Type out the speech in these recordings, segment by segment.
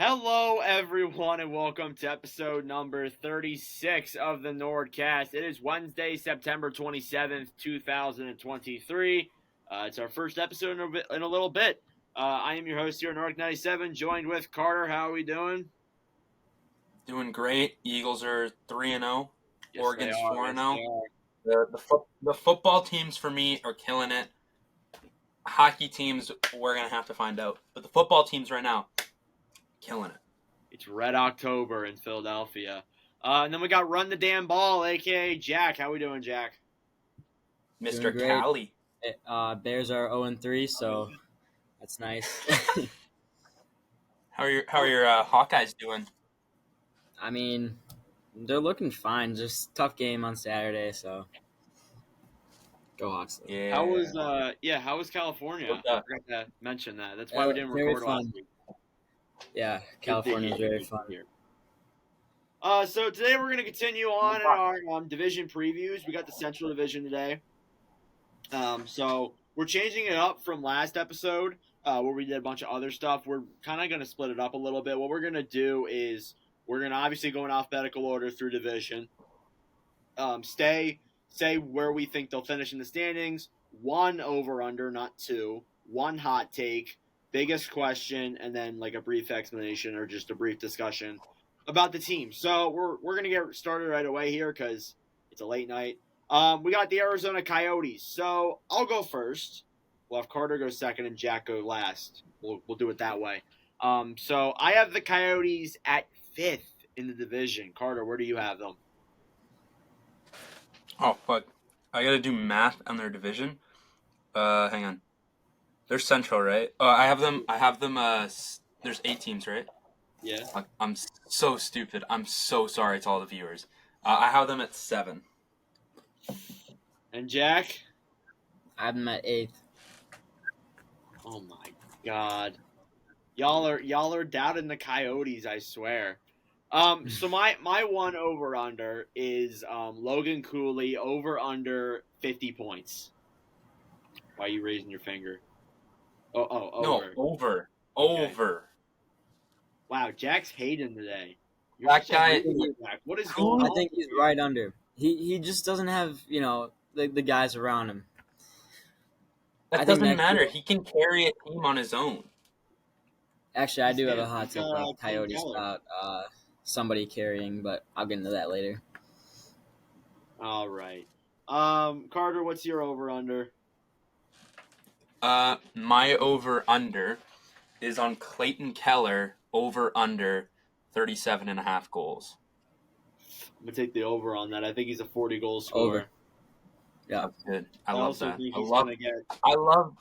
Hello, everyone, and welcome to episode number 36 of the NordCast. It is Wednesday, September 27th, 2023. It's our first episode in a little bit. I am your host here, Nordic 97, joined with Carter. How are we doing? Doing great. Eagles are 3-0. Yes, Oregon's 4-0. Yes, The football teams for me are killing it. Hockey teams, we're going to have to find out. But the football teams right now, killing it. It's Red October in Philadelphia. And then we got Run the Damn Ball, a.k.a. Jack. How we doing, Jack? Mr. Cali. Bears are 0-3, so that's nice. How are your Hawkeyes doing? I mean, they're looking fine. Just tough game on Saturday, so go Hawks. Yeah. How was California? I forgot to mention that. That's why we didn't record last week. Yeah, California is very fun. So today we're going to continue on in our division previews. We got the Central Division today. So we're changing it up from last episode where we did a bunch of other stuff. We're kind of going to split it up a little bit. What we're going to do is we're going to obviously go in alphabetical order through division. Say where we think they'll finish in the standings. 1 over-under, not 2. 1 hot take. Biggest question, and then like a brief explanation or just a brief discussion about the team. So we're gonna get started right away here because it's a late night. We got the Arizona Coyotes. So I'll go first. We'll have Carter go second and Jack go last. We'll do it that way. So I have the Coyotes at 5th in the division. Carter, where do you have them? Oh fuck! I gotta do math on their division. Hang on. They're Central, right? I have them. There's 8 teams, right? Yeah. I'm so stupid. I'm so sorry to all the viewers. I have them at 7. And Jack? I have them at 8th. Oh my God. Y'all are doubting the Coyotes, I swear. So my 1 over under is Logan Cooley over under 50 points. Why are you raising your finger? Over. No, over. Okay. Over. Wow, Jack's hating today. That guy. What is going on? I think he's right under. He just doesn't have, the guys around him. That doesn't matter. He can carry a team on his own. Actually, I do have a hot take about Coyotes about somebody carrying, but I'll get into that later. All right. Carter, what's your over under? My over-under is on Clayton Keller, over-under 37.5 goals. I'm going to take the over on that. I think he's a 40-goal scorer. Over. Yeah. That's good. I love that.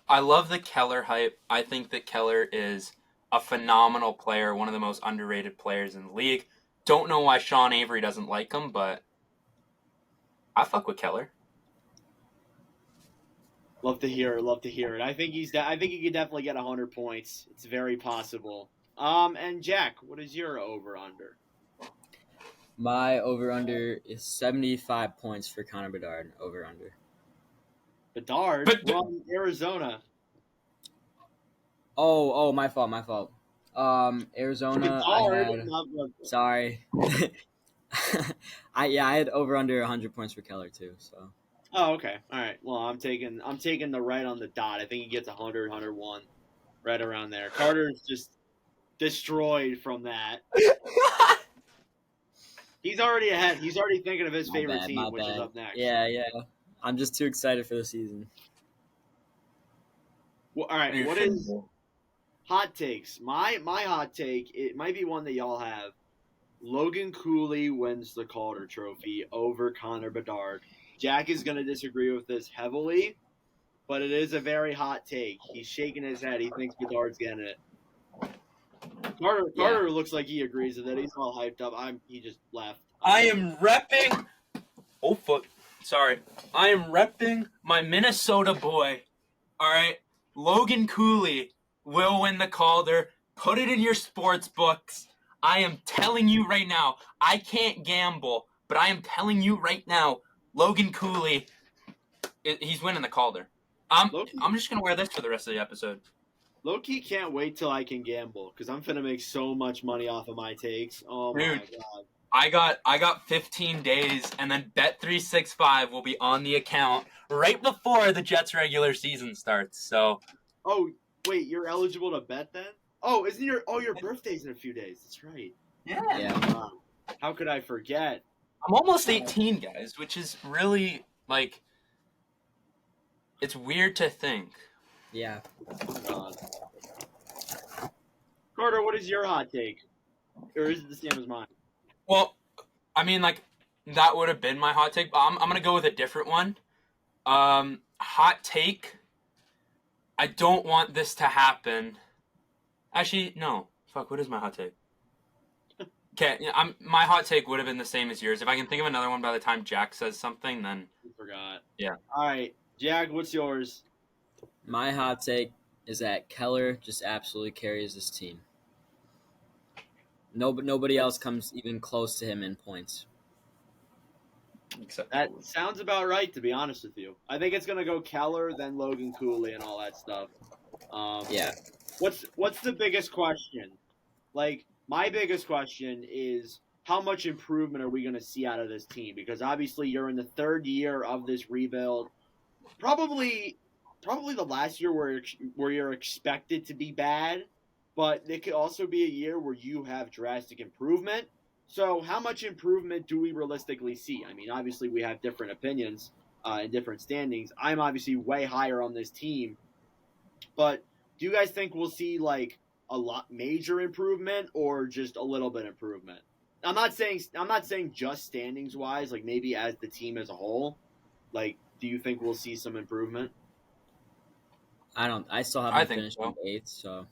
I love the Keller hype. I think that Keller is a phenomenal player, one of the most underrated players in the league. Don't know why Sean Avery doesn't like him, but I fuck with Keller. Love to hear it. I think he could definitely get 100 points. It's very possible. And Jack, what is your over under? My over under is 75 points for Connor Bedard. Over under. Bedard from Arizona. Oh, my fault. Arizona. Sorry. I had over under 100 points for Keller too. So. Oh, okay. All right. Well, I'm taking the right on the dot. I think he gets 100, 101, right around there. Carter's just destroyed from that. He's already ahead. He's already thinking of his favorite team, which is up next. Yeah. I'm just too excited for the season. Well, all right. What is hot takes? My hot take, it might be one that y'all have. Logan Cooley wins the Calder Trophy over Connor Bedard. Jack is going to disagree with this heavily, but it is a very hot take. He's shaking his head. He thinks Bedard's getting it. Carter looks like he agrees with it. He's all hyped up. He just left. I am repping. Oh fuck! Sorry. I am repping my Minnesota boy. All right, Logan Cooley will win the Calder. Put it in your sports books. I am telling you right now. I can't gamble, but I am telling you right now. Logan Cooley, he's winning the Calder. I'm just gonna wear this for the rest of the episode. Low key can't wait till I can gamble because I'm finna make so much money off of my takes. Oh Dude, my god. I got 15 days, and then Bet365 will be on the account right before the Jets regular season starts. So, Oh wait, you're eligible to bet then? Oh, isn't your birthday's in a few days? That's right. Yeah. How could I forget? I'm almost 18, guys, which is really like it's weird to think. Yeah. God. Carter, what is your hot take? Or is it the same as mine? Well, I mean, like that would have been my hot take, but I'm gonna go with a different one. Hot take. I don't want this to happen. Actually, no. Fuck. What is my hot take? Okay, yeah, my hot take would have been the same as yours. If I can think of another one by the time Jack says something, then I forgot. Yeah. All right, Jack, what's yours? My hot take is that Keller just absolutely carries this team. Nobody else comes even close to him in points. That sounds about right, to be honest with you. I think it's gonna go Keller, then Logan Cooley, and all that stuff. Yeah. What's the biggest question? Like, my biggest question is how much improvement are we going to see out of this team? Because obviously you're in the third year of this rebuild. Probably the last year where you're expected to be bad, but it could also be a year where you have drastic improvement. So how much improvement do we realistically see? I mean, obviously we have different opinions and different standings. I'm obviously way higher on this team, but do you guys think we'll see like a lot major improvement or just a little bit improvement? I'm not saying just standings wise, like maybe as the team as a whole. Like, do you think we'll see some improvement? I still haven't finished in 8th, so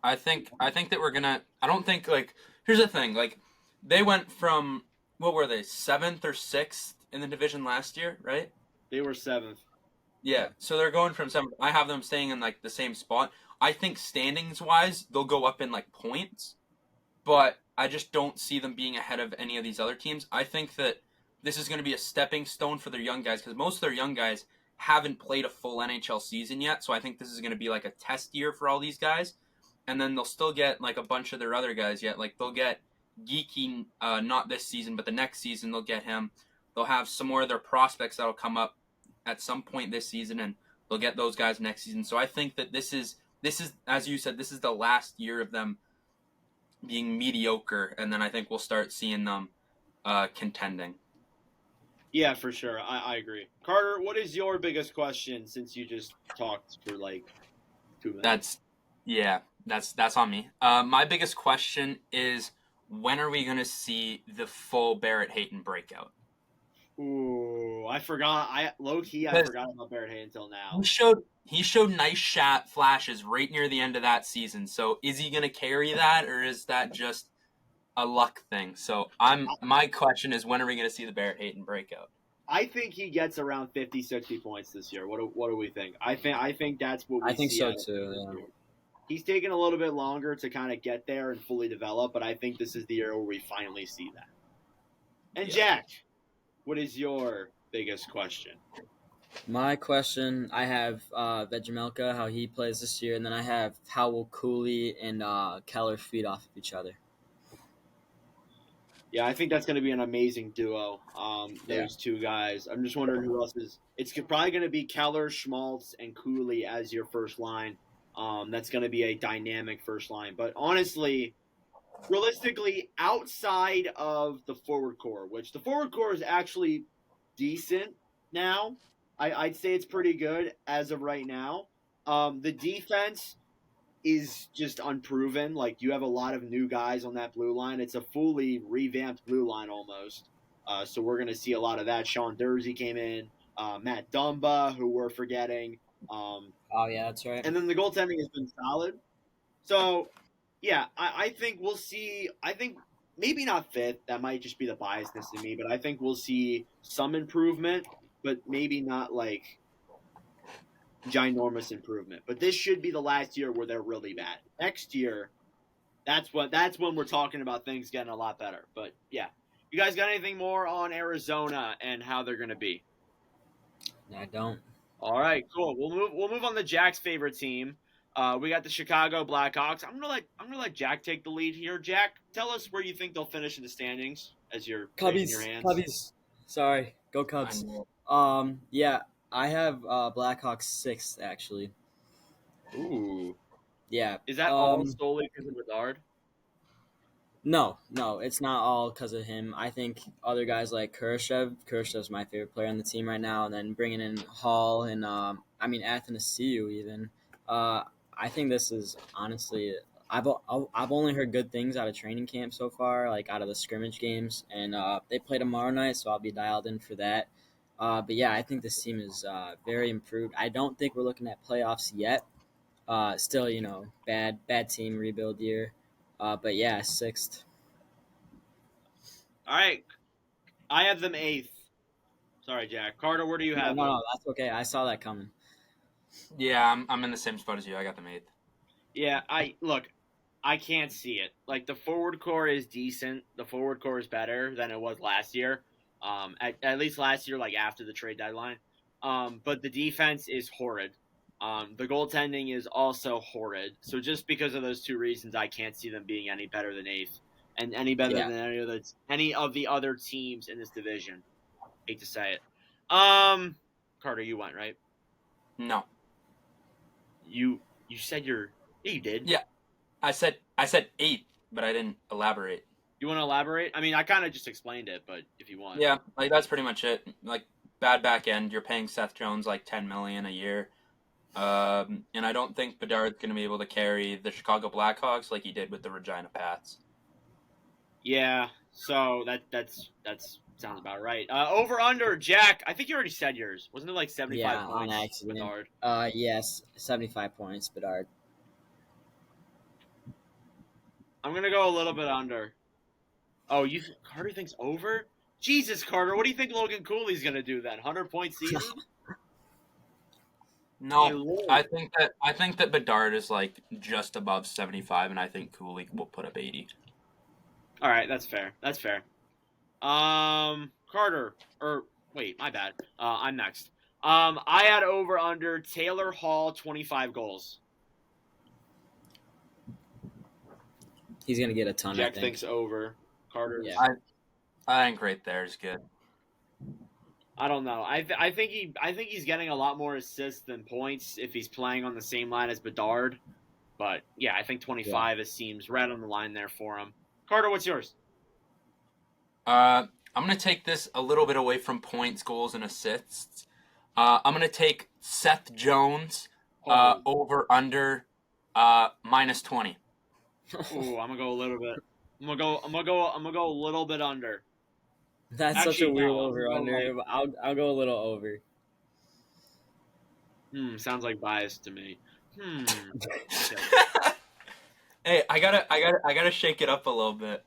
I think that we're gonna. I don't think like. Here's the thing. Like, they went from what were they 7th or 6th in the division last year, right? They were 7th. Yeah, so they're going from 7th. I have them staying in like the same spot. I think standings wise, they'll go up in like points, but I just don't see them being ahead of any of these other teams. I think that this is going to be a stepping stone for their young guys because most of their young guys haven't played a full NHL season yet. So I think this is going to be like a test year for all these guys, and then they'll still get like a bunch of their other guys yet. Like they'll get Geeky, not this season, but the next season they'll get him. They'll have some more of their prospects that'll come up at some point this season, and they'll get those guys next season. So I think that this is as you said, this is the last year of them being mediocre, and then I think we'll start seeing them contending. Yeah, for sure. I agree. Carter, what is your biggest question since you just talked for like 2 minutes? That's on me. My biggest question is when are we going to see the full Barrett Hayton breakout? Ooh, I forgot. I forgot about Barrett Hayton until now. He showed nice shot flashes right near the end of that season. So is he going to carry that, or is that just a luck thing? So my question is, when are we going to see the Barrett Hayton breakout? I think he gets around 50, 60 points this year. What do we think? I think that's what we see. I think so too. Yeah. He's taken a little bit longer to kind of get there and fully develop, but I think this is the year where we finally see that. And yeah. Jack, what is your biggest question? My question, I have Vegemelka, how he plays this year, and then I have how will Cooley and Keller feed off of each other. Yeah, I think that's going to be an amazing duo. Those two guys. I'm just wondering who else is. It's probably going to be Keller, Schmaltz, and Cooley as your first line. That's going to be a dynamic first line. But honestly, realistically, outside of the forward core, which the forward core is actually decent now, I'd say it's pretty good as of right now. The defense is just unproven. Like, you have a lot of new guys on that blue line. It's a fully revamped blue line almost. So we're going to see a lot of that. Sean Dursey came in. Matt Dumba, who we're forgetting. Oh, yeah, that's right. And then the goaltending has been solid. So, yeah, I think we'll see. I think maybe not fifth. That might just be the biasness in me. But I think we'll see some improvement, but maybe not like ginormous improvement. But this should be the last year where they're really bad. Next year, that's when we're talking about things getting a lot better. But, yeah. You guys got anything more on Arizona and how they're going to be? I don't. All right, cool. We'll move on to Jack's favorite team. We got the Chicago Blackhawks. I'm gonna let Jack take the lead here. Jack, tell us where you think they'll finish in the standings as you're raising your hands. Cubbies. Sorry, go I Cubs. know. Yeah, I have Blackhawks 6th actually. Ooh, Yeah. is that all solely because of Bedard? No, it's not all because of him. I think other guys like Kurashev's my favorite player on the team right now, and then bringing in Hall and Athanasiou even. I think this is honestly, I've only heard good things out of training camp so far, like out of the scrimmage games, and they play tomorrow night, so I'll be dialed in for that. But yeah, I think this team is very improved. I don't think we're looking at playoffs yet. Still, bad team rebuild year. But yeah, 6th. All right, I have them 8th. Sorry, Jack. Carter, where do you have them? No, that's okay. I saw that coming. Yeah, I'm in the same spot as you. I got them 8th. Yeah, I can't see it. Like the forward core is decent. The forward core is better than it was last year. At least last year, like after the trade deadline. But the defense is horrid. The goaltending is also horrid. So just because of those two reasons, I can't see them being any better than 8th, and any better than any of the other teams in this division. Hate to say it. Carter, you went right. No. You said yeah, you did. Yeah, I said 8th, but I didn't elaborate. You want to elaborate? I mean, I kind of just explained it, but if you want. Yeah, like that's pretty much it. Like bad back end, you're paying Seth Jones like $10 million a year, and I don't think Bedard's going to be able to carry the Chicago Blackhawks like he did with the Regina Pats. Yeah, so that sounds about right. Over under, Jack. I think you already said yours. Wasn't it like 75 points? On accident. Bedard? Yes, 75 points, Bedard. I'm gonna go a little bit under. Oh, Carter thinks over? Jesus, Carter, what do you think Logan Cooley's gonna do then? 100-point season? No, I think that Bedard is like just above 75, and I think Cooley will put up 80. All right, that's fair. Carter, wait, my bad. I'm next. I had over under Taylor Hall 25 goals. He's gonna get a ton. Jack thinks over. Carter. Yeah. I think right there is good. I don't know. I think he's getting a lot more assists than points if he's playing on the same line as Bedard. But yeah, I think 25 seems right on the line there for him. Carter, what's yours? I'm gonna take this a little bit away from points, goals, and assists. I'm gonna take Seth Jones over under minus 20. Ooh, I'm gonna go a little bit. I'm gonna go a little bit under. That's actually, such a weird over under. I'll go a little over. Sounds like bias to me. Hey, I gotta shake it up a little bit.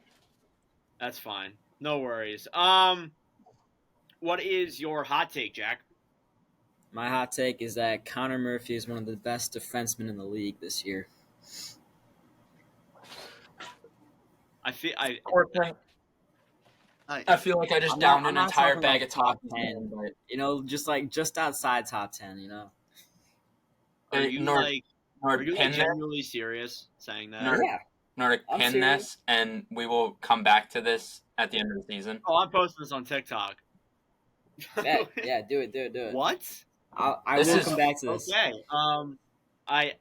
That's fine. No worries. What is your hot take, Jack? My hot take is that Connor Murphy is one of the best defensemen in the league this year. I feel like I just downed an entire bag of top 10, but just outside top 10. Are you genuinely serious saying that? Nordic, pin this, and we will come back to this at the end of the season. Oh, I'm posting this on TikTok. Yeah, do it. What? I will come back to this. Okay.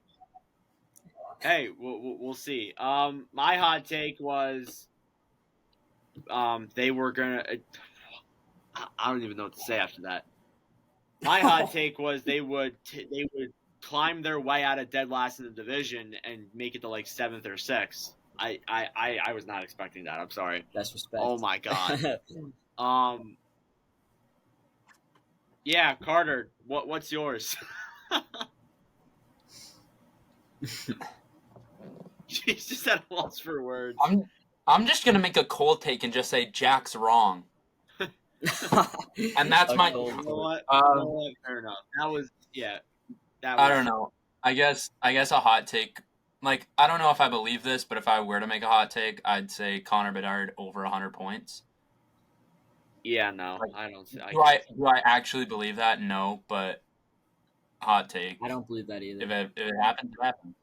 Hey, we'll see. My hot take was, they were gonna. I don't even know what to say after that. My hot take was they would climb their way out of dead last in the division and make it to like 7th or 6th. I was not expecting that. I'm sorry. That's respect. Oh my god. Yeah, Carter. What's yours? She's just at a loss for words. I'm just gonna make a cold take and just say Jack's wrong. And that's my. You know what? Fair enough. That was. I don't know. I guess a hot take. Like, I don't know if I believe this, but if I were to make a hot take, I'd say Connor Bedard over 100 points. Yeah, no, like, I don't. Do I actually believe that? No, but hot take. I don't believe that either. If it happens, it happens.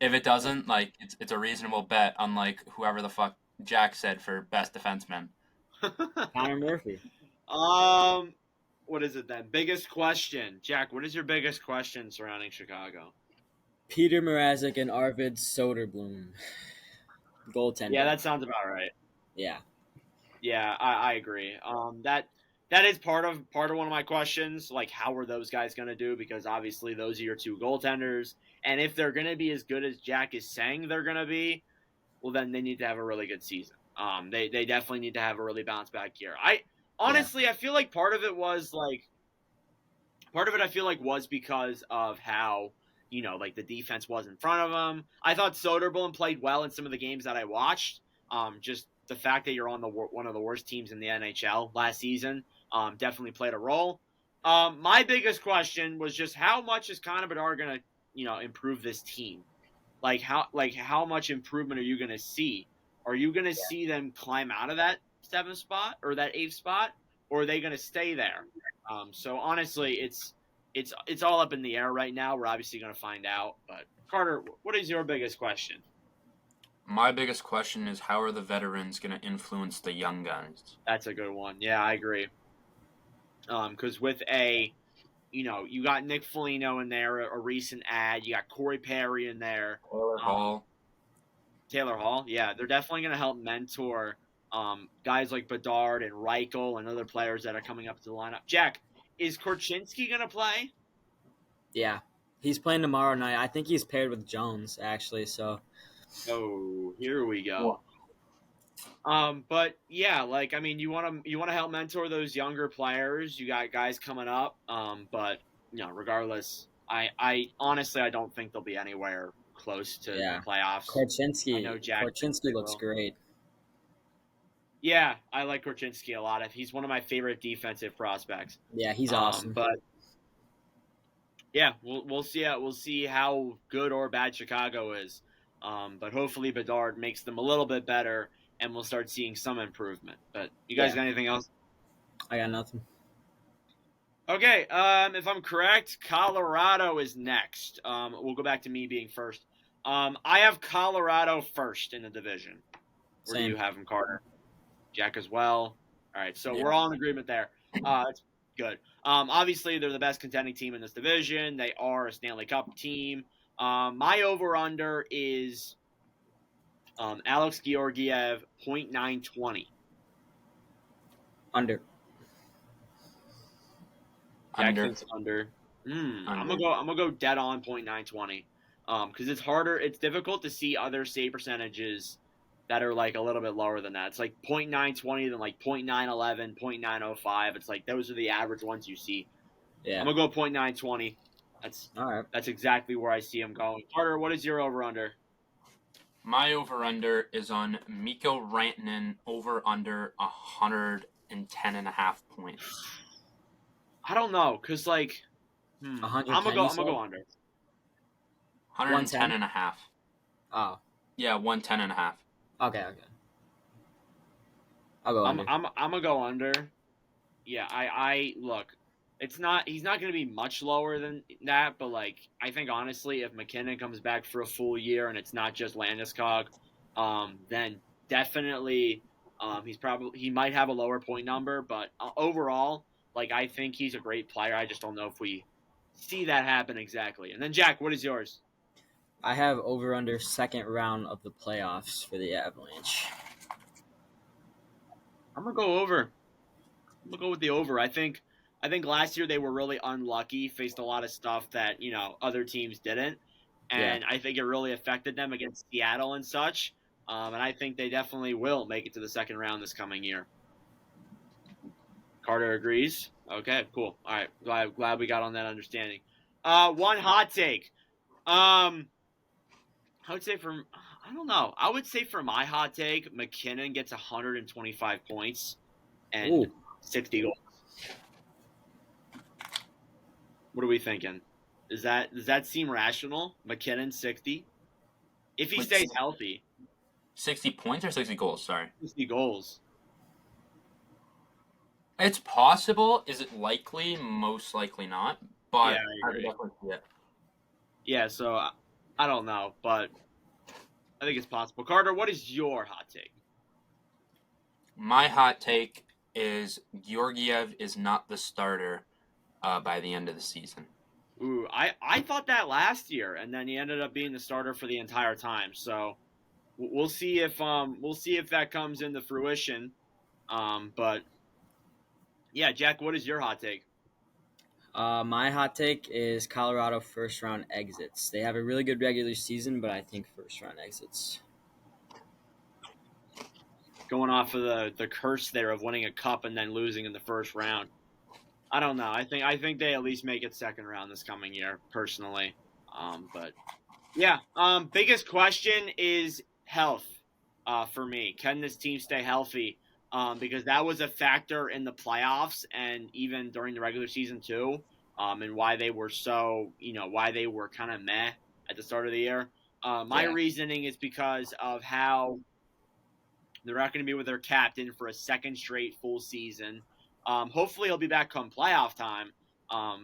If it doesn't, like it's a reasonable bet. Unlike whoever the fuck Jack said for best defenseman. Connor Murphy. What is it then? Biggest question, Jack. What is your biggest question surrounding Chicago? Peter Mrazek and Arvid Soderblom. Goaltender. Yeah, that sounds about right. Yeah. Yeah, I agree. That is part of one of my questions. Like, how are those guys going to do? Because obviously those are your two goaltenders, and if they're going to be as good as Jack is saying they're going to be, well, then they need to have a really good season. They definitely need to have a really bounce back year. I feel like part of it I feel like was because of how, like the defense was in front of them. I thought Soderblom played well in some of the games that I watched. Just the fact that you're on one of the worst teams in the NHL last season definitely played a role. My biggest question was just how much is Connor Bedard going to, improve this team? Like how much improvement are you going to see? Are you going to see them climb out of that 7th spot or that 8th spot, or are they going to stay there? So honestly, it's all up in the air right now. We're obviously going to find out. But Carter, what is your biggest question? My biggest question is how are the veterans going to influence the young guys? That's a good one. Yeah, I agree. Because with you got Nick Foligno in there, a recent ad. You got Corey Perry in there. Taylor Hall. Yeah, they're definitely going to help mentor guys like Bedard and Reichel and other players that are coming up to the lineup. Jack, is Korchinski going to play? Yeah. He's playing tomorrow night. I think he's paired with Jones, actually, so. Oh, here we go. But yeah, you want to help mentor those younger players. You got guys coming up. But regardless, I honestly I don't think they'll be anywhere close to the playoffs. Korchinski looks great. Yeah, I like Korchinski a lot. He's one of my favorite defensive prospects. Yeah, he's awesome. But yeah, we'll see. We'll see how good or bad Chicago is. But hopefully Bedard makes them a little bit better, and we'll start seeing some improvement. But you guys got anything else? I got nothing. Okay, if I'm correct, Colorado is next. We'll go back to me being first. I have Colorado first in the division. Where do you have them, Carter? Jack as well. All right, so we're all in agreement there. That's good. Obviously, they're the best contending team in this division. They are a Stanley Cup team. My over-under is Alex Georgiev, 0.920. Under. Jackson's under. I'm gonna go dead on 0.920. Because it's harder. It's difficult to see other save percentages that are like a little bit lower than that. It's like 0.920, then like 0.911, 0.905. It's like those are the average ones you see. Yeah. I'm gonna go 0.920. That's all right. That's exactly where I see him going. Carter, what is your over/under? My over/under is on Mikko Rantanen over/under 110.5 points. I don't know, cause like, I'm gonna go under. 110.5. Oh. Yeah, 110.5. Okay. I'll go under. I'm gonna go under. Yeah, I look. He's not going to be much lower than that, but like I think honestly, if McKinnon comes back for a full year and it's not just Landeskog, then definitely he might have a lower point number, but overall, like I think he's a great player. I just don't know if we see that happen exactly. And then Jack, what is yours? I have over under second round of the playoffs for the Avalanche. I'm gonna go over. I'm gonna go with the over. I think last year they were really unlucky, faced a lot of stuff that other teams didn't, and I think it really affected them against Seattle and such. And I think they definitely will make it to the second round this coming year. Carter agrees. Okay, cool. All right, glad we got on that understanding. One hot take. I would say I don't know. I would say for my hot take, McKinnon gets 125 points and 60 goals. What are we thinking? Does that seem rational? McKinnon 60? If he stays healthy. 60 points or 60 goals? Sorry. 60 goals. It's possible. Is it likely? Most likely not. but Yeah, I I would agree. definitely see it. Yeah, so I don't know, but I think it's possible. Carter, what is your hot take? My hot take is Georgiev is not the starter by the end of the season. Ooh, I thought that last year, and then he ended up being the starter for the entire time. So we'll see if that comes into fruition. But yeah, Jack, what is your hot take? My hot take is Colorado first round exits. They have a really good regular season, but I think first round exits. Going off of the curse there of winning a cup and then losing in the first round. I don't know. I think they at least make it second round this coming year, personally. But yeah. Biggest question is health. For me, can this team stay healthy? Because that was a factor in the playoffs and even during the regular season too. And why they were why they were kind of meh at the start of the year. My Yeah. reasoning is because of how they're not going to be with their captain for a second straight full season. Hopefully, he'll be back come playoff time.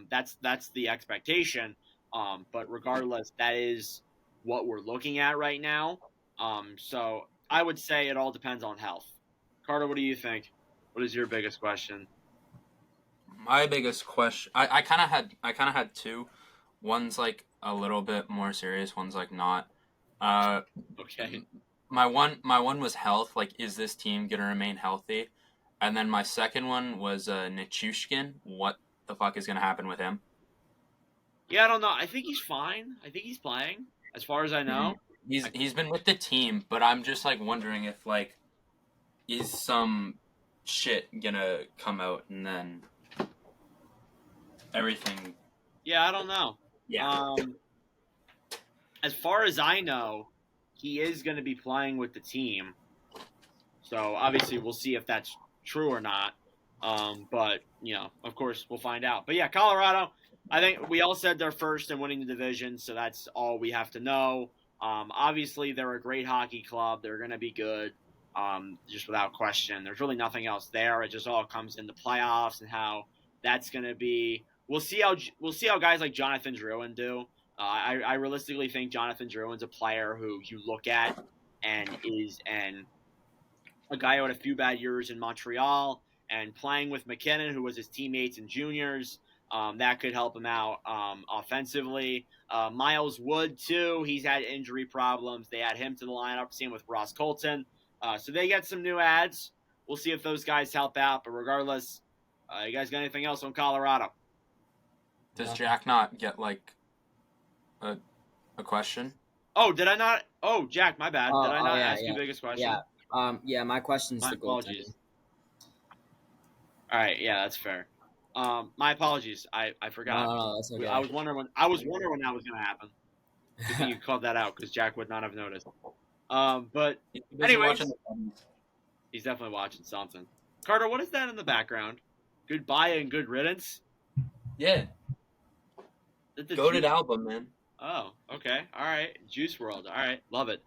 That's the expectation. But regardless, that is what we're looking at right now. So I would say it all depends on health. Carter, what do you think? What is your biggest question? My biggest question, I kind of had two. One's like a little bit more serious. One's like not. Uh, Okay. my one was health. Like, is this team gonna remain healthy? And then my second one was Nichushkin. What the fuck is gonna happen with him? Yeah, I don't know. I think he's fine. I think he's playing, as far as I know. He's been with the team, but I'm just like wondering if like is some shit gonna come out and then everything. Yeah, I don't know. Yeah. As far as I know, he is going to be playing with the team. So obviously, we'll see if that's true or not. But of course, we'll find out. But yeah, Colorado. I think we all said they're first in winning the division, so that's all we have to know. Obviously, they're a great hockey club. They're going to be good, just without question. There's really nothing else there. It just all comes in the playoffs and how that's going to be. We'll see how guys like Jonathan Drouin do. I realistically think Jonathan Drouin's a player who you look at and is a guy who had a few bad years in Montreal and playing with McKinnon, who was his teammates and juniors. That could help him out offensively. Miles Wood, too. He's had injury problems. They add him to the lineup. Same with Ross Colton. So they get some new ads. We'll see if those guys help out. But regardless, you guys got anything else on Colorado? Does Jack not get like a question? Oh, did I not? Oh, Jack, my bad. Did I not yeah, ask you biggest question? Yeah. My question's My the apologies. goaltending. All right, yeah, that's fair. My apologies. I forgot. No, that's okay. I was wondering when that was going to happen. Good thing you called that out because Jack would not have noticed. But anyways, he's definitely watching something. Carter, what is that in the background? Goodbye and good riddance. Yeah. Goated album, man. Oh, okay. All right. Juice World. All right. Love it.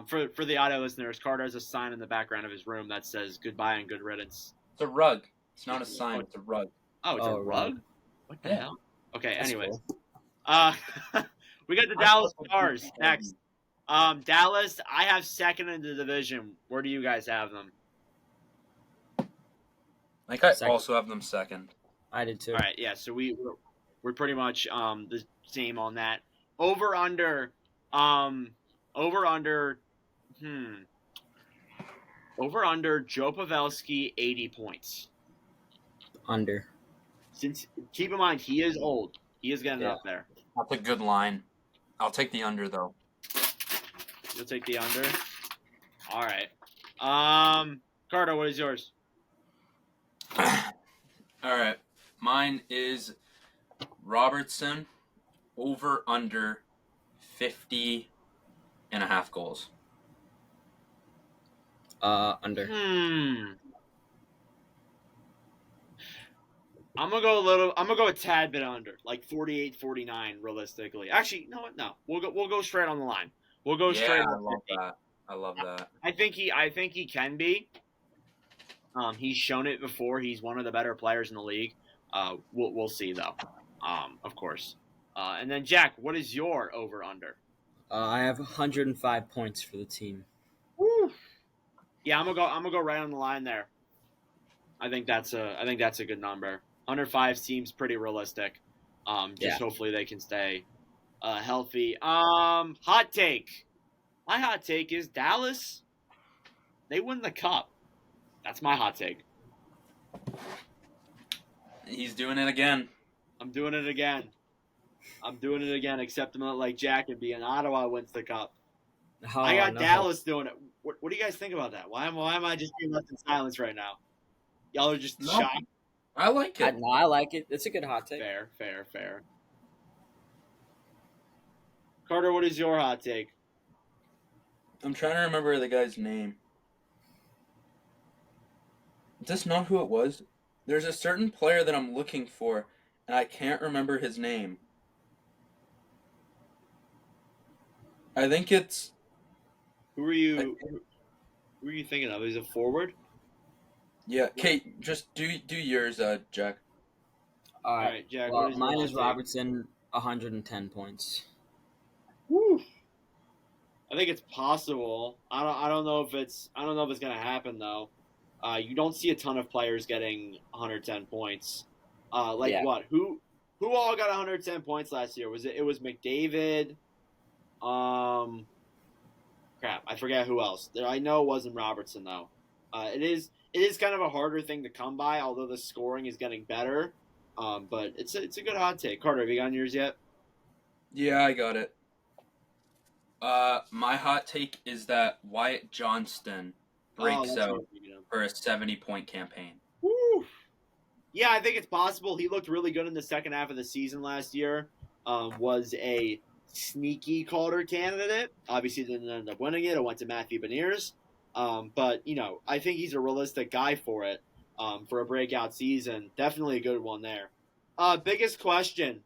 For the audio listeners, Carter has a sign in the background of his room that says goodbye and good riddance. It's a rug. It's not a sign. It's a rug. Oh, it's a rug? What the hell? Okay, That's anyways. cool. We got the Dallas Stars next. Dallas, I have second in the division. Where do you guys have them? I think I Second. also have them second. I did too. All right, yeah. So we're pretty much the same on that. Over under. Over under. Over under. Joe Pavelski 80 points. Under. Since keep in mind he is old, he is getting up there. That's a good line. I'll take the under though. You'll take the under. All right. Carter, what is yours? All right. Mine is Robertson over under 50 and a half goals. Under. I'm gonna go a tad bit under, like 48, 49, realistically. Actually, no. We'll go straight on the line. We'll go straight. I love that. I love that. I think he can be. He's shown it before. He's one of the better players in the league. We'll see though. of course. And then Jack, what is your over under? I have 105 points for the team. Woo. Yeah, I'm gonna go right on the line there. I think that's a good number. 105 seems pretty realistic. Just hopefully they can stay healthy. Hot take. My hot take is Dallas. They win the cup. That's my hot take. He's doing it again. I'm doing it again. Except I'm not like Jack and being Ottawa wins the cup. Oh, I got no. Dallas doing it. What do you guys think about that? Why am I just being left in silence right now? Y'all are just shocked. I like it. I like it. It's a good hot take. Fair. Carter, what is your hot take? I'm trying to remember the guy's name. Is this not who it was? There's a certain player that I'm looking for, and I can't remember his name. I think it's... Who are you thinking of? Is it forward? Yeah, Kate, just do yours, Jack. All right, Jack. Well, what is your mine hot is take? Robertson, 110 points. Woo. I think it's possible. I don't know if it's gonna happen though. You don't see a ton of players getting 110 points. What? Who all got 110 points last year? It was McDavid? Crap, I forget who else. I know it wasn't Robertson though. It is kind of a harder thing to come by, although the scoring is getting better. But it's a good hot take. Carter, have you gotten yours yet? Yeah, I got it. My hot take is that Wyatt Johnston breaks out for a 70-point campaign. Woo. Yeah, I think it's possible. He looked really good in the second half of the season last year. Was a sneaky Calder candidate. Obviously didn't end up winning it. It went to Matthew Beniers. But, I think he's a realistic guy for it. For a breakout season. Definitely a good one there. Biggest question.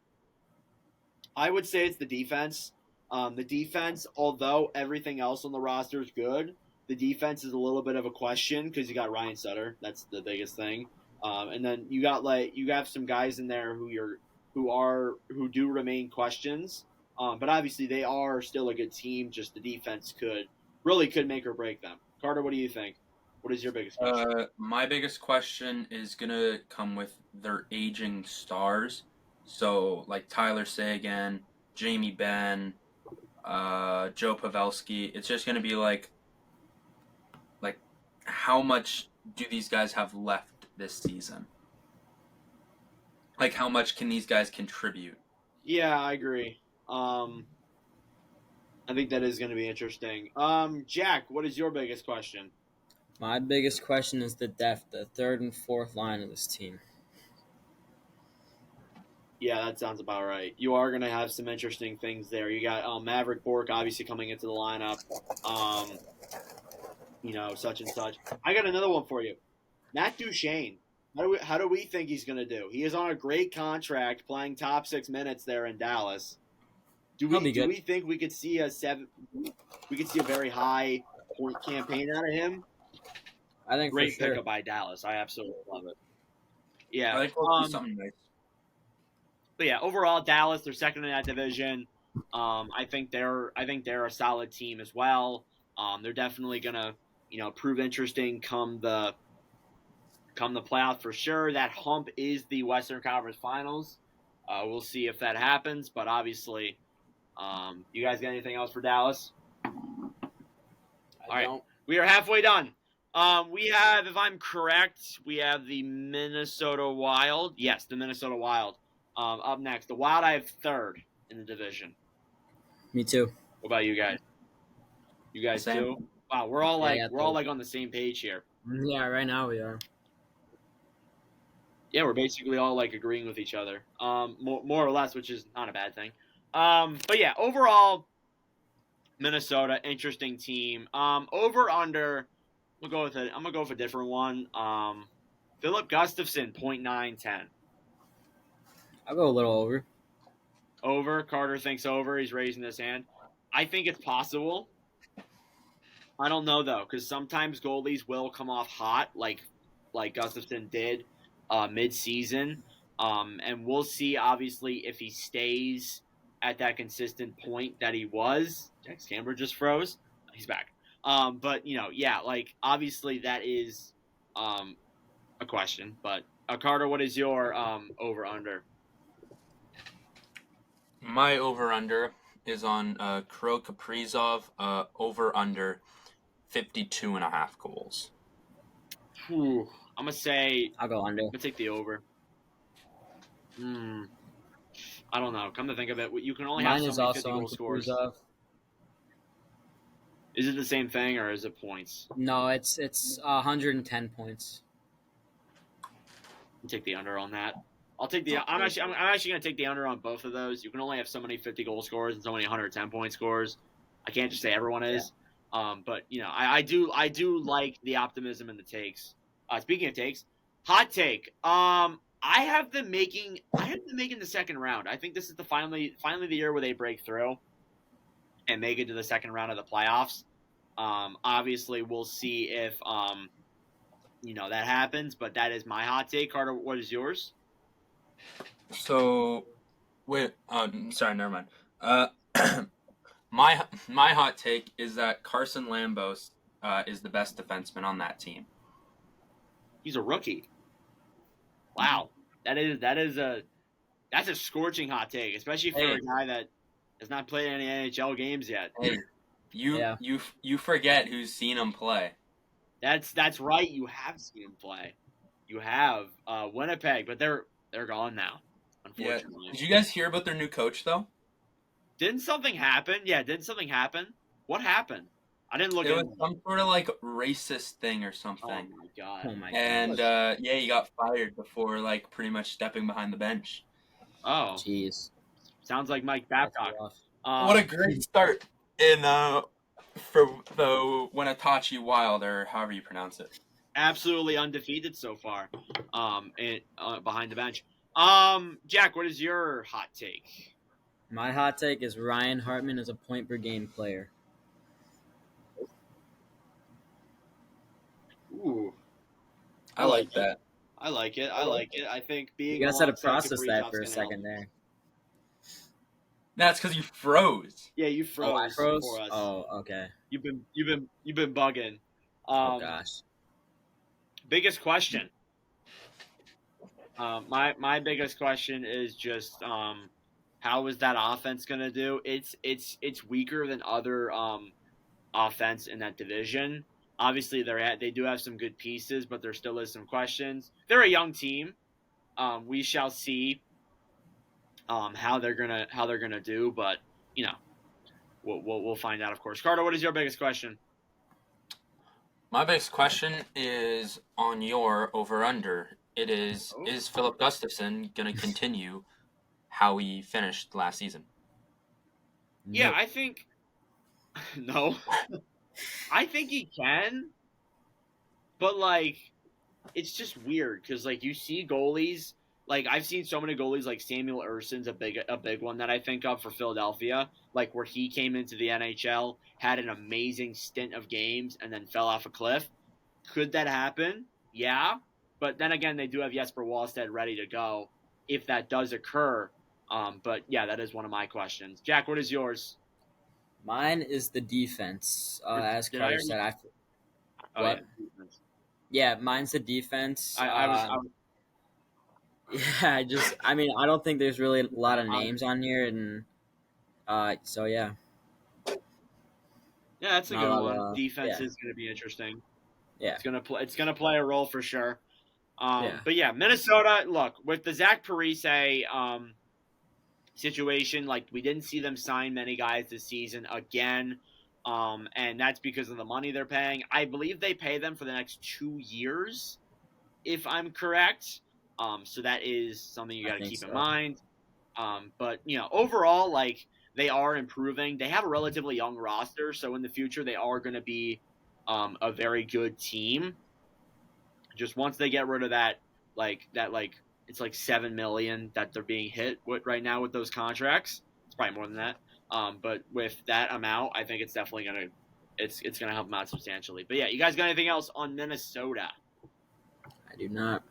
I would say it's the defense. The defense, although everything else on the roster is good, the defense is a little bit of a question because you got Ryan Sutter. That's the biggest thing. And then you have some guys in there who do remain questions. But obviously they are still a good team. Just the defense could make or break them. Carter, what do you think? What is your biggest question? My biggest question is gonna come with their aging stars. So like Tyler Seguin, Jamie Benn, Joe Pavelski. It's just gonna be like how much do these guys have left this season? Like how much can these guys contribute? Yeah, I agree. I think that is going to be interesting. Jack, what is your biggest question? My biggest question is the depth, the third and fourth line of this team. Yeah, that sounds about right. You are going to have some interesting things there. You got Maverick Bork obviously coming into the lineup. Such and such. I got another one for you. Matt Duchene. How do we think he's going to do? He is on a great contract playing top 6 minutes there in Dallas. Do we think we could see a very high point campaign out of him? I think great for sure. pickup by Dallas. I absolutely love it. Yeah, I think we'll do something nice. But yeah, overall, Dallas, they're second in that division. I think they're a solid team as well. They're definitely gonna, prove interesting come the playoff for sure. That hump is the Western Conference Finals. We'll see if that happens, but obviously, you guys got anything else for Dallas? All right, we are halfway done. We have, if I'm correct, we have the Minnesota Wild. Yes, the Minnesota Wild. Up next, the Wild. I have third in the division. Me too. What about you guys? You guys too? Wow, we're all on the same page here. Yeah, right now we are. Yeah, we're basically all agreeing with each other, more or less, which is not a bad thing. But yeah, overall, Minnesota, interesting team. Over under, we'll go with it. I'm gonna go with a different one. Philip Gustafson, 0.910. I'll go a little over. Over. Carter thinks over. He's raising his hand. I think it's possible. I don't know though, because sometimes goalies will come off hot, like Gustafson did mid-season. And we'll see, obviously, if he stays at that consistent point that he was. Jack's camera just froze. He's back. But, yeah, like, obviously that is a question. But, Carter, what is your over-under? My over-under is on Kirill Kaprizov, over-under 52.5 goals. Whew. I'm going to say I'll go under. I'm going to take the over. I don't know. Come to think of it, you can only Mine have is so many also 50 on goal scores. Kaprizov. Is it the same thing or is it points? No, it's 110 points. I'll take the under on that. I'm actually going to take the under on both of those. You can only have so many 50 goal scores and so many 110 point scores. I can't just say everyone is. Yeah. But I do like the optimism in the takes. Speaking of takes, hot take. I have them making the second round. I think this is finally the year where they break through and make it to the second round of the playoffs. Obviously, we'll see if that happens, but that is my hot take. Carter, what is yours? So, wait. Sorry, never mind. My hot take is that Carson Lambos is the best defenseman on that team. He's a rookie. Wow, that's a scorching hot take, especially for a guy that has not played any NHL games yet. Hey, you forget who's seen him play. That's right. You have seen him play. You have Winnipeg, but they're gone now. Unfortunately. Yeah. Did you guys hear about their new coach though? Didn't something happen? Yeah, didn't something happen? What happened? I didn't look. It was some sort of like racist thing or something. Oh my god! Oh my god! And he got fired before like pretty much stepping behind the bench. Oh, jeez. Sounds like Mike Babcock. What a great start in for the Winnetachi Wild, or however you pronounce it. Absolutely undefeated so far. Behind the bench. Jack, what is your hot take? My hot take is Ryan Hartman is a point per game player. Ooh, I like that. I like it. I think being. You guys had to process that for a second there. That's because you froze. Yeah, you froze. Oh, I froze. For us. Oh, okay. You've been bugging. Oh gosh. Biggest question. My biggest question is just how is that offense gonna do? It's weaker than other offense in that division. Obviously, they do have some good pieces, but there still is some questions. They're a young team. We shall see how they're gonna do, but we'll find out, of course. Carter, what is your biggest question? My biggest question is on your over/under. It is Philip Gustafson going to continue how he finished last season? Yeah, I think no. I think he can, but it's just weird because you see goalies. I've seen so many goalies, Samuel Erson's a big one that I think of for Philadelphia, where he came into the NHL, had an amazing stint of games, and then fell off a cliff. Could that happen? Yeah. But then again, they do have Jesper Wallstedt ready to go if that does occur. But yeah, that is one of my questions. Jack, what is yours? Mine is the defense. As Carter said, what? Yeah, mine's the defense. I don't think there's really a lot of names on here, and so yeah. Yeah, that's a good one. Defense is going to be interesting. Yeah, it's gonna play a role for sure. But yeah, Minnesota. Look, with the Zach Parise situation, we didn't see them sign many guys this season again, and that's because of the money they're paying. I believe they pay them for the next 2 years, if I'm correct. So that is something you got to keep in mind. But overall, they are improving. They have a relatively young roster, so in the future they are going to be a very good team. Just once they get rid of that, it's $7 million that they're being hit with right now with those contracts. It's probably more than that. But with that amount, I think it's definitely gonna help them out substantially. But yeah, you guys got anything else on Minnesota? I do not.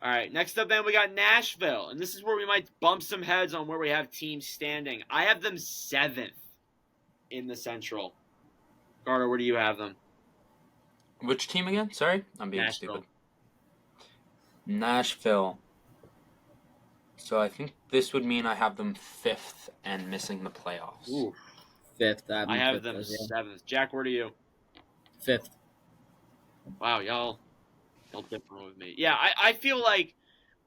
All right, next up then we got Nashville, and this is where we might bump some heads on where we have teams standing. I have them 7th in the Central. Carter, where do you have them? Which team again? Sorry, I'm being Nashville. stupid. Nashville. So I think this would mean I have them 5th and missing the playoffs. Ooh, 5th. I have them 7th. Jack, where do you? 5th. Wow, y'all different with me. Yeah, I feel like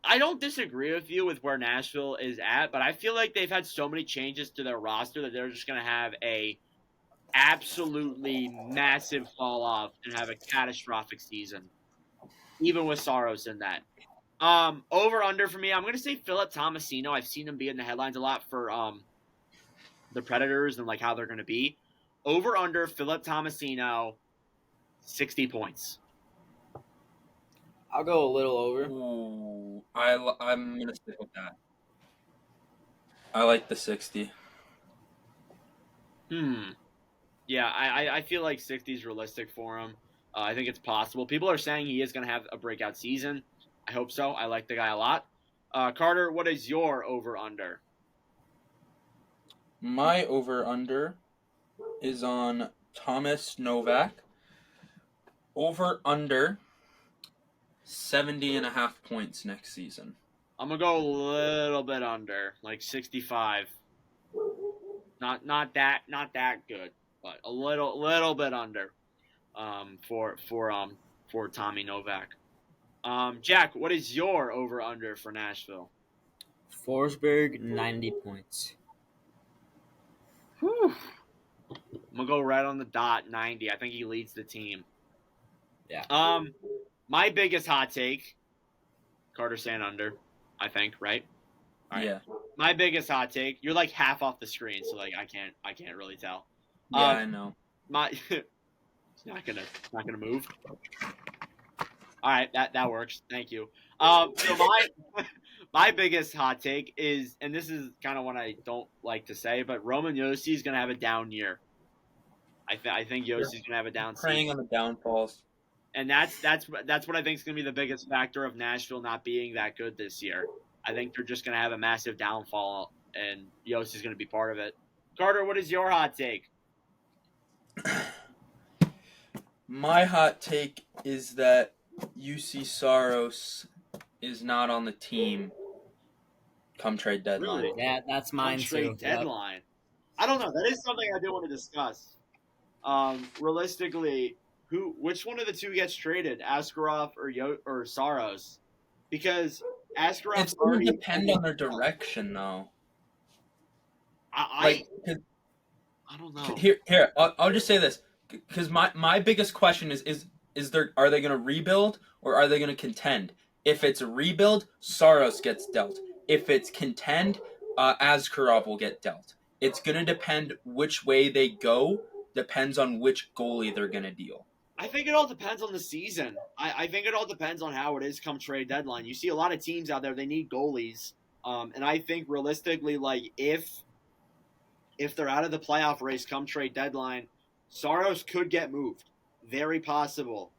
I don't disagree with you with where Nashville is at, but I feel like they've had so many changes to their roster that they're just going to have a absolutely massive fall off and have a catastrophic season, even with Saros in that. Over under for me, I'm going to say Philip Tomasino. I've seen him be in the headlines a lot for the Predators and like how they're going to be. Over under Philip Tomasino, 60 points. I'll go a little over. Ooh, I'm gonna stick with that. I like the 60. Yeah, I feel like 60 is realistic for him. I think it's possible. People are saying he is going to have a breakout season. I hope so. I like the guy a lot. Carter, what is your over-under? My over-under is on Thomas Novak. Over-under 70.5 points next season. I'm going to go a little bit under, like 65. Not that good, but a little bit under for Tommy Novak. Jack, what is your over-under for Nashville? Forsberg, 90 points. Whew. I'm going to go right on the dot, 90. I think he leads the team. Yeah. My biggest hot take, Carter saying under, I think, right? All right. Yeah. My biggest hot take, you're like half off the screen, so like I can't really tell. Yeah, I know. It's not gonna move. All right, that works. Thank you. So my biggest hot take is, and this is kind of what I don't like to say, but Roman Josi is gonna have a down year. I think Yosi's gonna have a down season. Preying on the downfalls. And that's what I think is going to be the biggest factor of Nashville not being that good this year. I think they're just going to have a massive downfall, and Yost is going to be part of it. Carter, what is your hot take? My hot take is that UC Saros is not on the team come trade deadline. Really? Yeah, that's mine too. Trade deadline. Yep. I don't know. That is something I do want to discuss. Realistically, which one of the two gets traded, Askarov or Saros? Because Askarov. It's going to depend on their direction, though. I don't know. Here, I'll just say this, because my biggest question is are they going to rebuild or are they going to contend? If it's a rebuild, Saros gets dealt. If it's contend, Askarov will get dealt. It's going to depend which way they go. Depends on which goalie they're going to deal. I think it all depends on the season. I think it all depends on how it is come trade deadline. You see a lot of teams out there, they need goalies. And I think realistically, like if they're out of the playoff race come trade deadline, Saros could get moved. Very possible.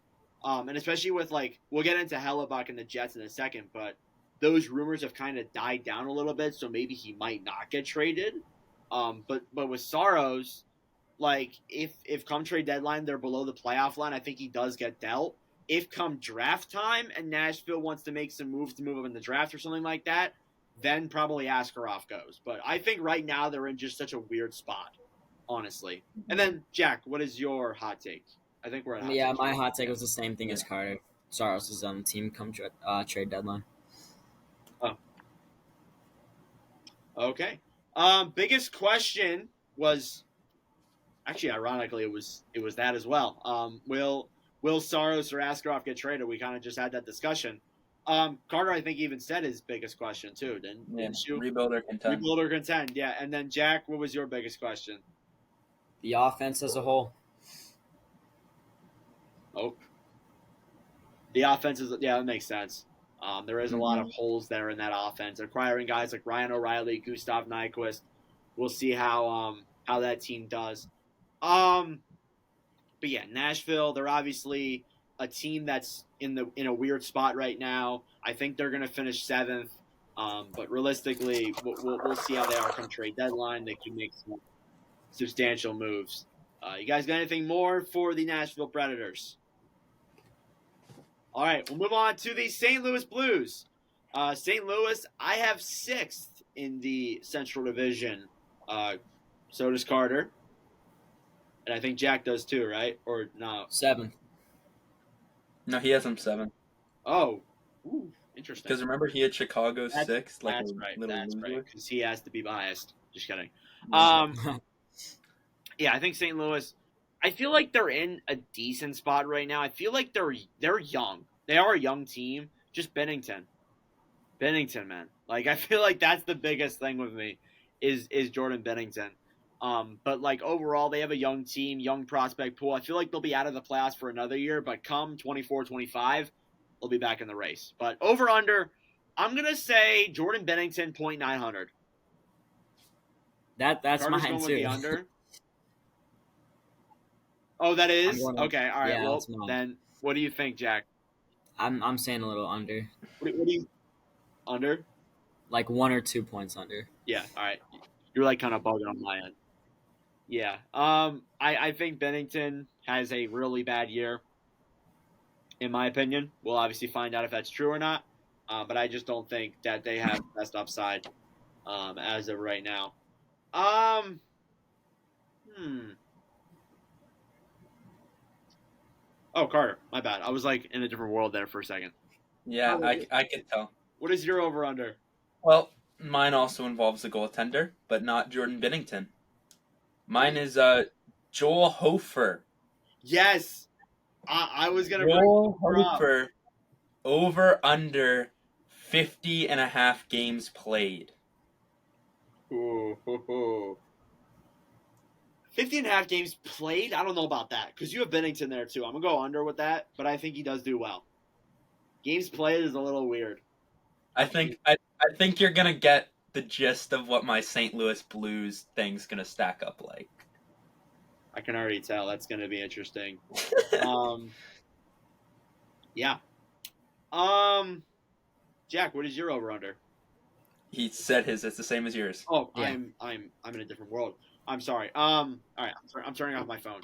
And especially with we'll get into Hellebuck and the Jets in a second, but those rumors have kind of died down a little bit, so maybe he might not get traded. But with Saros, if come trade deadline they're below the playoff line, I think he does get dealt. If come draft time and Nashville wants to make some moves to move up in the draft or something like that, then probably Askarov goes. But I think right now they're in just such a weird spot, honestly. And then Jack, what is your hot take? I think we're at my hot take was the same thing as Carter. Saros is on the team come trade deadline. Oh. Okay. Biggest question was. Actually, ironically, it was that as well. Will Saros or Askarov get traded? We kind of just had that discussion. Carter, I think, even said his biggest question too. Didn't you? Rebuild or contend. Rebuild or contend, yeah. And then Jack, what was your biggest question? The offense as a whole. Oh, the offense is that makes sense. There is a lot of holes there in that offense. Acquiring guys like Ryan O'Reilly, Gustav Nyquist. We'll see how that team does. But yeah, Nashville, they're obviously a team that's in a weird spot right now. I think they're going to finish 7th, but realistically, we'll see how they are come trade deadline. They can make some substantial moves. You guys got anything more for the Nashville Predators? All right, we'll move on to the St. Louis Blues. St. Louis, I have 6th in the Central Division. So does Carter. And I think Jack does too, right? Or no? 7th. No, he has him 7th. Oh, ooh, interesting. Because remember, he had Chicago That's- 6th, like That's a right. little That's loser. right. Because he has to be biased. Just kidding. Yeah. Yeah, I think St. Louis. I feel like they're in a decent spot right now. I feel like they're young. They are a young team. Just Bennington, man. Like I feel like that's the biggest thing with me is Jordan Bennington. But like overall, they have a young team, young prospect pool. I feel like they'll be out of the playoffs for another year, but come 24-25, they'll be back in the race. But over under, I'm gonna say Jordan Bennington 0.900. That's Carter's mine going too. with the under. Oh, that is going- okay. All right. yeah, Well, that's mine. then what do you think, Jack? I'm saying a little under, What do you under? like 1 or 2 points under. Yeah. All right. You're like kind of bugging on my end. Yeah. I think Bennington has a really bad year. In my opinion, we'll obviously find out if that's true or not. But I just don't think that they have the best upside as of right now. Oh, Carter, my bad. I was like in a different world there for a second. Yeah, I could tell. What is your over under? Well, mine also involves a goaltender, but not Jordan Bennington. Mine is Joel Hofer. Yes, I was gonna Joel bring up. Hofer over under 50.5 games played. Ooh. 50 and a half games played? I don't know about that because you have Bennington there too. I'm going to go under with that, but I think he does do well. Games played is a little weird. I think you're going to get the gist of what my St. Louis Blues thing's going to stack up like. I can already tell. That's going to be interesting. Yeah. Jack, what is your over under? He said his. It's the same as yours. Oh, Yeah. I'm in a different world. I'm sorry. All right. I'm turning off my phone.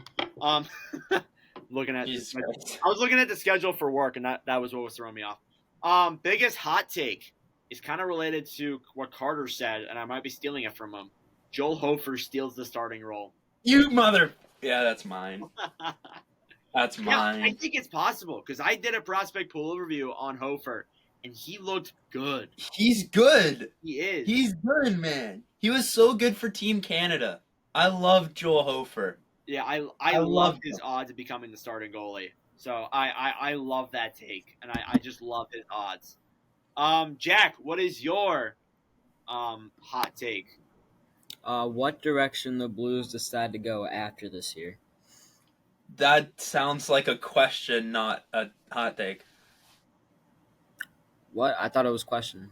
Looking at. Jesus Christ. I was looking at the schedule for work, and that was what was throwing me off. Biggest hot take is kind of related to what Carter said, and I might be stealing it from him. Joel Hofer steals the starting role. You mother. Yeah, that's mine. That's Yeah, mine. I think it's possible because I did a prospect pool overview on Hofer, and he looked good. He's good. He is. He's good, man. He was so good for Team Canada. I love Joel Hofer. Yeah, I love love his odds of becoming the starting goalie. So I love that take, and I just love his odds. Jack, what is your hot take? What direction the Blues decide to go after this year? That sounds like a question, not a hot take. What? I thought it was question.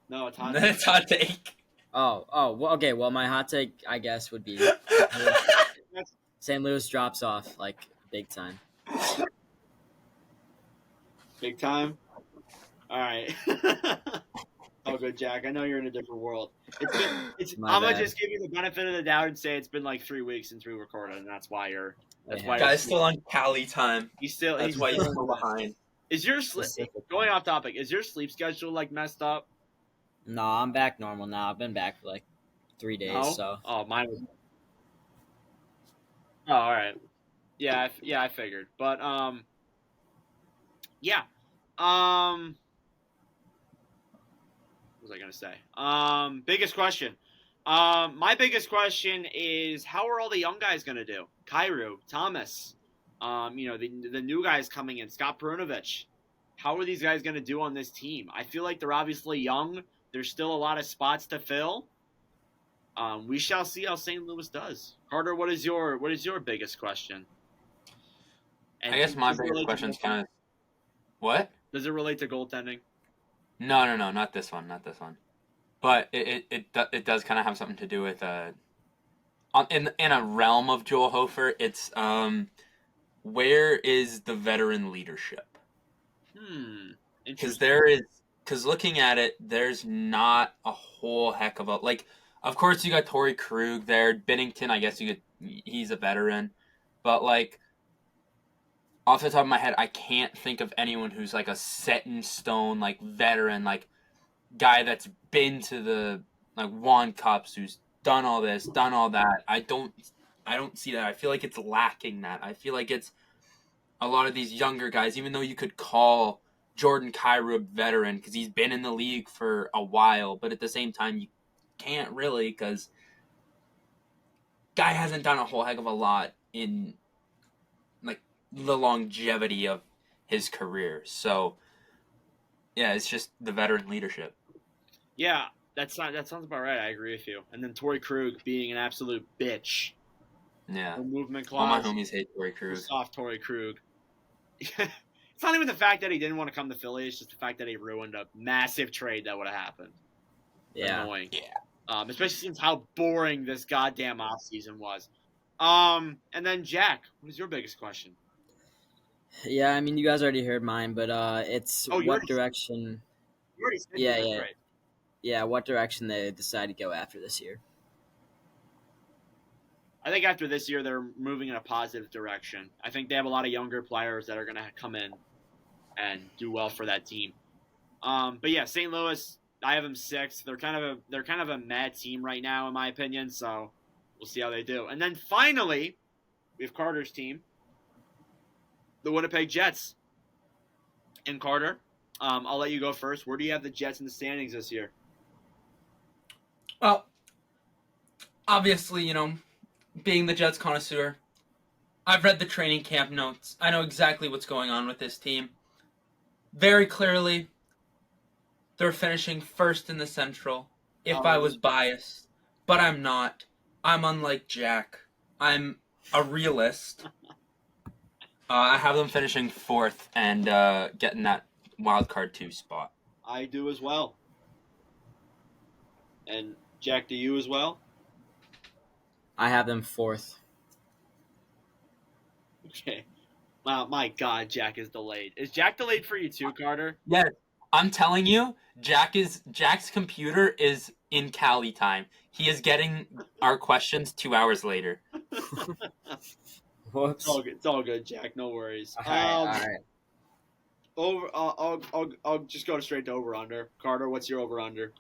No, it's hot. It's hot take. Oh, well, okay. Well, my hot take, I guess, would be St. Louis drops off like big time. Big time. All right. Oh, good, Jack. I know you're in a different world. I'm gonna bad. just give you the benefit of the doubt and say it's been like 3 weeks since we recorded, and that's why you're. That's why Guy's still on Cali time. He's Why he's still still behind. Is your going off topic? Is your sleep schedule like messed up? No, I'm back normal now. I've been back for like 3 days. No? So Oh, mine was. Oh, all right. Yeah, I figured, but yeah. What was I gonna say? Biggest question. My biggest question is how are all the young guys gonna do? Kyrou, Thomas, the new guys coming in, Scott Perunovich. How are these guys gonna do on this team? I feel like they're obviously young. There's still a lot of spots to fill. We shall see how St. Louis does. Carter, what is your biggest question? And I guess my does it biggest relate to question is goaltending? kind of what? Does it relate to goaltending? No, not this one, But it does kind of have something to do with in a realm of Joel Hofer. It's where is the veteran leadership? Interesting. Because looking at it, there's not a whole heck of a, like, of course you got Torrey Krug there. Binnington, I guess he's a veteran. But, like, off the top of my head, I can't think of anyone who's, like, a set-in-stone, like, veteran, like, guy that's been to the, like, won cups, who's done all this, done all that. I don't see that. I feel like it's lacking that. I feel like it's a lot of these younger guys, even though you could call Jordan Kyrou a veteran because he's been in the league for a while, but at the same time, you can't really because guy hasn't done a whole heck of a lot in, like, the longevity of his career. So, yeah, it's just the veteran leadership. Yeah, that sounds about right. I agree with you. And then Torrey Krug being an absolute bitch. Yeah. No movement All my clause. homies hate Torrey Krug. Soft Torrey Krug. It's not even the fact that he didn't want to come to Philly. It's just the fact that he ruined a massive trade that would have happened. Yeah. Annoying. Yeah. Especially since how boring this goddamn offseason was. And then Jack, what is your biggest question? Yeah, I mean, you guys already heard mine, but it's what direction. You already said Yeah, yours, yeah. right? Yeah, what direction they decide to go after this year. I think after this year, they're moving in a positive direction. I think they have a lot of younger players that are going to come in and do well for that team. But yeah, St. Louis, I have them 6th. They're kind of a mad team right now, in my opinion. So we'll see how they do. And then finally, we have Carter's team, the Winnipeg Jets. And Carter, I'll let you go first. Where do you have the Jets in the standings this year? Well, obviously, being the Jets connoisseur, I've read the training camp notes. I know exactly what's going on with this team. Very clearly, they're finishing first in the Central, if I was biased. But I'm not. I'm unlike Jack. I'm a realist. I have them finishing 4th and getting that wild card 2 spot. I do as well. And Jack, do you as well? I have them 4th. Okay. Wow, my God, Jack is delayed. Is Jack delayed for you too, Carter? Yeah, I'm telling you, Jack's computer is in Cali time. He is getting our questions 2 hours later. Whoops. It's all good, Jack. No worries. All right. Over. I'll just go straight to over under. Carter, what's your over under?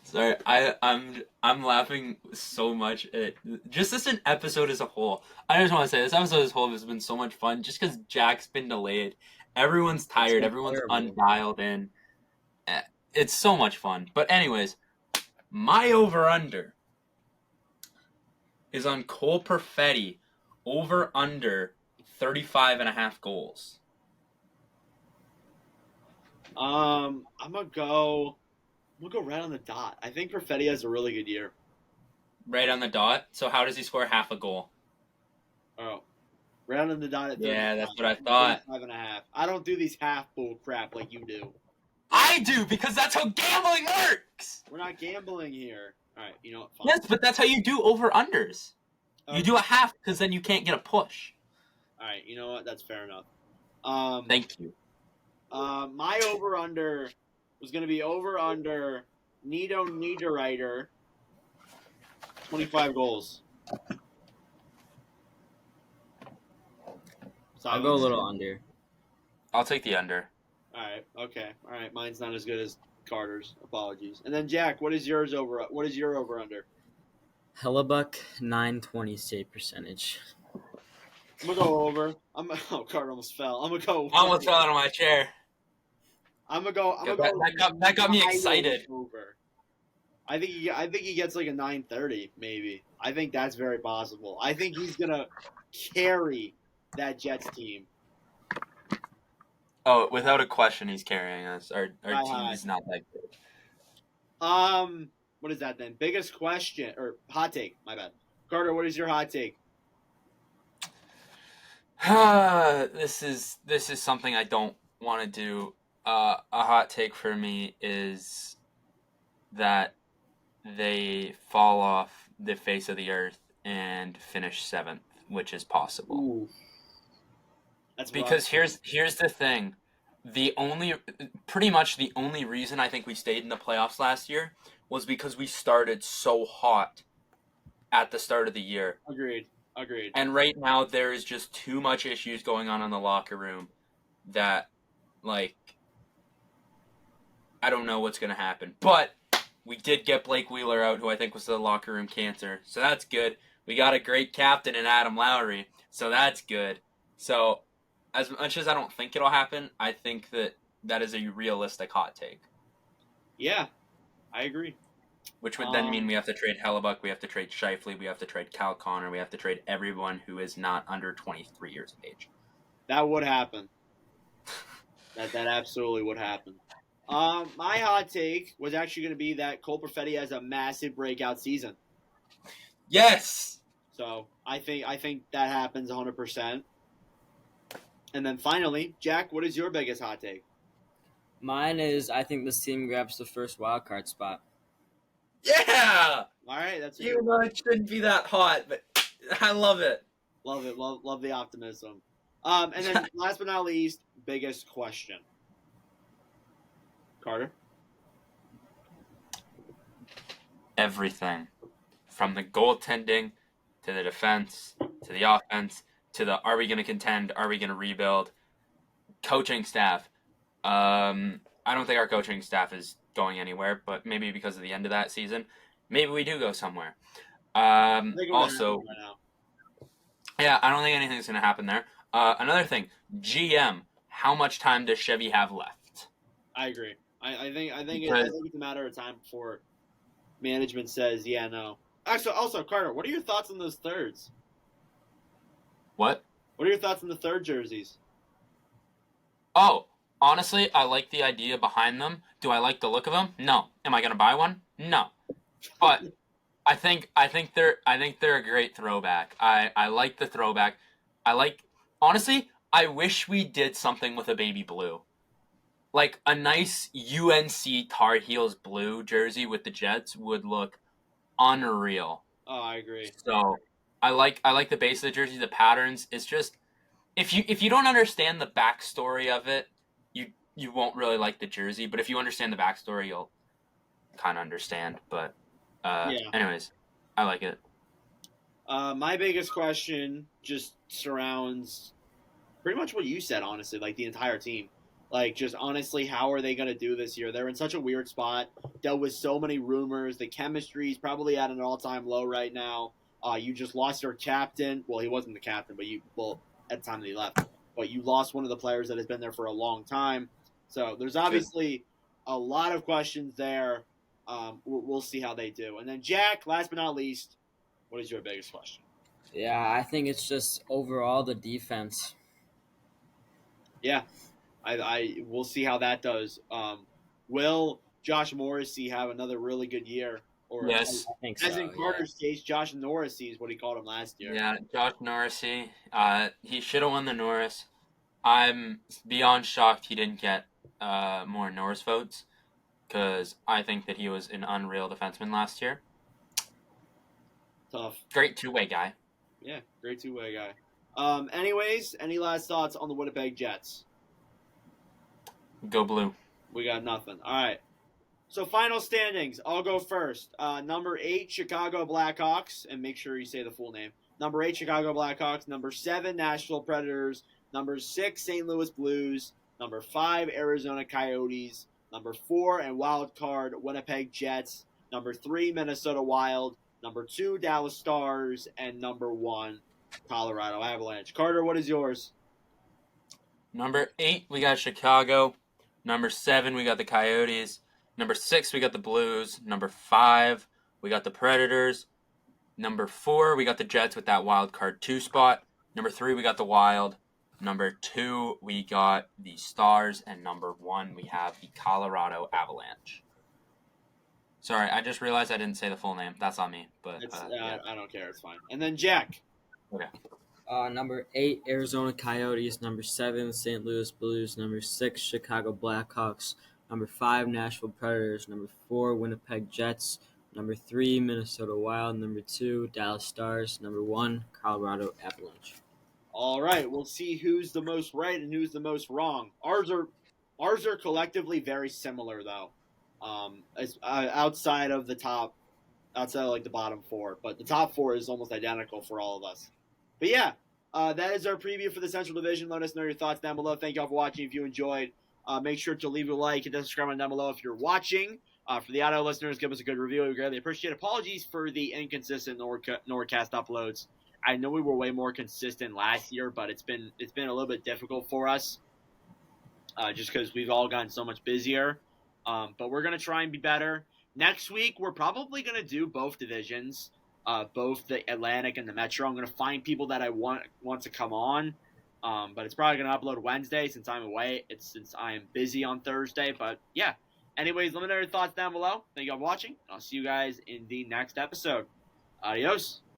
Sorry, I'm laughing so much at just this an episode as a whole. I just want to say this episode as a whole has been so much fun just because Jack's been delayed. Everyone's tired. Everyone's undialed in. It's so much fun. But anyways, my over under is on Cole Perfetti over under 35.5 goals. I'm gonna go right on the dot. I think Perfetti has a really good year. Right on the dot? So how does he score half a goal? Oh. Right on the dot at 35. Yeah, that's what I thought. 35.5. I don't do these half bull crap like you do. I do, because that's how gambling works! We're not gambling here. Alright, you know what? Fine. Yes, but that's how you do over-unders. Okay. You do a half, because then you can't get a push. Alright, you know what? That's fair enough. Thank you. My over-under was going to be over-under Nito Niederreiter, 25 goals. I'll go a little under. I'll take the under. All right. Okay. All right. Mine's not as good as Carter's. Apologies. And then Jack, what is your over under? Hellebuck 920 save percentage. I'm gonna go over. Carter almost fell. I'm gonna go. I almost fell out of my chair. I'm gonna go. That got me excited. Over. I think he gets like a 930 maybe. I think that's very possible. I think he's gonna carry that Jets team. Oh, without a question, he's carrying us. Our team is not that good. What is that then? Biggest question or hot take? My bad. Carter, what is your hot take? This is something I don't want to do. A hot take for me is that they fall off the face of the earth and finish 7th which is possible. Ooh. That's Because rough. here's the thing. Pretty much the only reason I think we stayed in the playoffs last year was because we started so hot at the start of the year. Agreed. And right now there is just too much issues going on in the locker room that, like, I don't know what's going to happen. But we did get Blake Wheeler out, who I think was the locker room cancer. So that's good. We got a great captain in Adam Lowry. So that's good. So as much as I don't think it'll happen, I think that is a realistic hot take. Yeah, I agree. Which would then mean we have to trade Hellebuck, we have to trade Scheifele, we have to trade Cal Connor, we have to trade everyone who is not under 23 years of age. That would happen. that absolutely would happen. My hot take was actually going to be that Cole Perfetti has a massive breakout season. Yes! So I think that happens 100%. And then finally, Jack, what is your biggest hot take? Mine is I think this team grabs the first wild card spot. Yeah! All right, that's even though it shouldn't be that hot, but I love it. Love it. Love the optimism. And then last but not least, biggest question. Carter? Everything. From the goaltending to the defense to the offense to the are we going to contend, are we going to rebuild, coaching staff. I don't think our coaching staff is going anywhere, but maybe because of the end of that season, maybe we do go somewhere. Also, yeah, I don't think anything's going to happen there. Another thing, GM, how much time does Chevy have left? I agree. I think it's a matter of time before management says, yeah, no. Also, Carter, what are your thoughts on those thirds? What? What are your thoughts on the third jerseys? Oh, honestly, I like the idea behind them. Do I like the look of them? No. Am I going to buy one? No. But I think they're a great throwback. I like the throwback. Honestly, I wish we did something with a baby blue. Like a nice UNC Tar Heels blue jersey with the Jets would look unreal. Oh, I agree. So I like the base of the jersey, the patterns. It's just if you don't understand the backstory of it, you won't really like the jersey. But if you understand the backstory, you'll kind of understand. But anyways, I like it. My biggest question just surrounds pretty much what you said, honestly, like the entire team. Like, just honestly, how are they going to do this year? They're in such a weird spot, dealt with so many rumors. The chemistry is probably at an all-time low right now. You just lost your captain. Well, he wasn't the captain, but at the time that he left. But you lost one of the players that has been there for a long time. So there's obviously a lot of questions there. We'll see how they do. And then, Jack, last but not least, what is your biggest question? Yeah, I think it's just overall the defense. Yeah, we'll see how that does. Will Josh Morrissey have another really good year? Or yes, I think so. As in Carter's case, Josh Norrisy is what he called him last year. Yeah, Josh Norrisy. He should have won the Norris. I'm beyond shocked he didn't get more Norris votes because I think that he was an unreal defenseman last year. Tough. Great two-way guy. Yeah, great two-way guy. Anyways, any last thoughts on the Winnipeg Jets? Go blue. We got nothing. All right. So final standings. I'll go first. Number 8, Chicago Blackhawks, and make sure you say the full name. Number 8, Chicago Blackhawks. Number 7, Nashville Predators. Number 6, St. Louis Blues. Number 5, Arizona Coyotes. Number 4, and wild card, Winnipeg Jets. Number 3, Minnesota Wild. Number 2, Dallas Stars. And number 1, Colorado Avalanche. Carter, what is yours? Number 8, we got Chicago. Number 7, we got the Coyotes. Number 6, we got the Blues. Number 5, we got the Predators. Number 4, we got the Jets with that wild card 2 spot. Number 3, we got the Wild. Number 2, we got the Stars. And number 1, we have the Colorado Avalanche. Sorry, I just realized I didn't say the full name. That's on me. But yeah. I don't care. It's fine. And then Jack. Okay. Number 8, Arizona Coyotes. Number 7, St. Louis Blues. Number 6, Chicago Blackhawks. Number 5, Nashville Predators. Number 4, Winnipeg Jets. Number 3, Minnesota Wild. Number 2, Dallas Stars. Number 1, Colorado Avalanche. All right, we'll see who's the most right and who's the most wrong. Ours are collectively very similar though. As outside of like the bottom 4, but the top 4 is almost identical for all of us. But yeah, that is our preview for the Central Division. Let us know your thoughts down below. Thank you all for watching. If you enjoyed, make sure to leave a like and subscribe down below if you're watching. For the audio listeners, give us a good review. We greatly appreciate it. Apologies for the inconsistent NordCast uploads. I know we were way more consistent last year, but it's been a little bit difficult for us, just because we've all gotten so much busier. But we're gonna try and be better. Next week, we're probably gonna do both divisions, both the Atlantic and the Metro. I'm gonna find people that I want to come on, but it's probably gonna upload Wednesday since I'm away. Since I am busy on Thursday. But yeah. Anyways, let me know your thoughts down below. Thank you all for watching. I'll see you guys in the next episode. Adios.